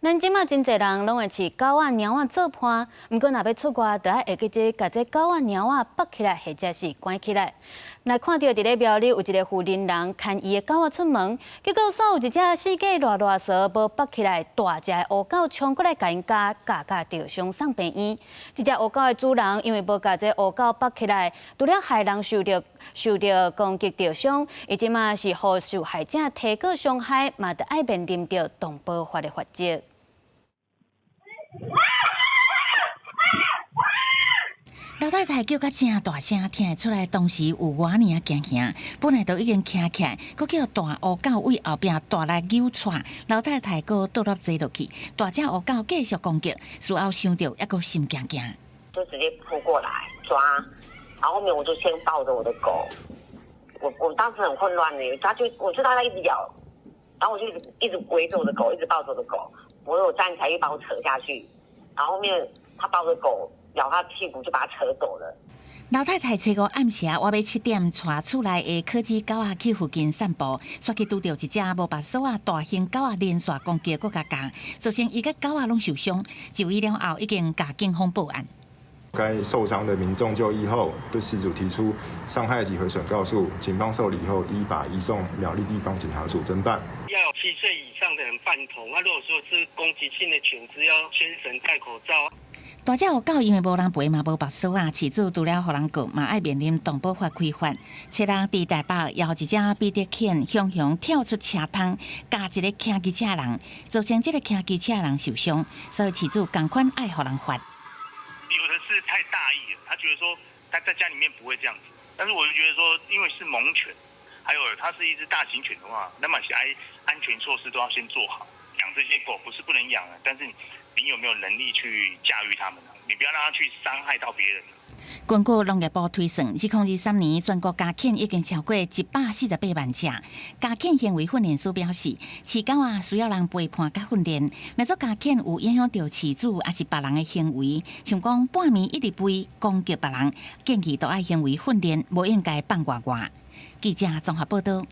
咱即马真侪人拢会饲狗仔、猫仔做伴，毋过若要出外，就要会记得把这狗仔、猫仔绑起来，或者是关起来。来看到伫咧庙里有一个负责人牵伊的狗仔出门，结果煞有一只世界乱骚无绑起来，大只的乌狗冲过来甲因咬着伤送病院。这只乌狗的主人因为无把这乌狗绑起来，除了害人受到攻击着伤，伊即马是互受害者提告伤害，嘛得爱面临着动保法的罚则。老太太叫甲真大声，听得出来当时有偌尔惊吓，本来都已经徛起来，佮叫大乌狗为后壁大力扭踹，老太太佮倒落坐落去，大只乌狗继续攻击，事后想到还佮心惊惊，就直接扑过来抓，然后后面我就先抱着我的狗，我当时很混乱的，我知道它一直咬，然后我就一直围着我的狗，一直抱着我的狗，我有站起来又把我扯下去，然后后面他抱着狗。咬他屁股就把他扯走了。老太太初五暗时我要7点带厝内的柯基狗仔去附近散步，煞去拄到一只无把手大型狗仔连续攻击，佮咬，造成伊甲狗仔拢受伤。就医了后，已经甲警方报案。该受伤的民众就医后，对事主提出伤害及毁损告诉，警方受理后依法移送苗栗地方检察署侦办。要有7岁以上的人伴同，如果说是攻击性的犬只，要全程戴口罩。大只乌狗因为无人陪嘛无把手饲主除了互人告，嘛爱面临动保法规范。车人伫台北摇一只彼得犬雄雄跳出车窗，夹一个骑机车人，造成这个骑机车人受伤，所以饲主同款爱互人罚。有的是太大意了，他觉得说他在家里面不会这样子，但是我就觉得说，因为是猛犬，还有它是一只大型犬的话，那么安全措施都要先做好。养这些狗不是不能养的，但是你有没有能力去驾驭它们呢？你不要让它去伤害到别人。根据农业部推算，2023年全国家犬已经超过148万只。家犬行为训练师表示，饲狗仔需要人陪伴甲训练，若做家犬有影响到饲主还是别人的行为，像讲半暝一直吠攻击别人，建议都爱行为训练，无应该放外。记者综合报道。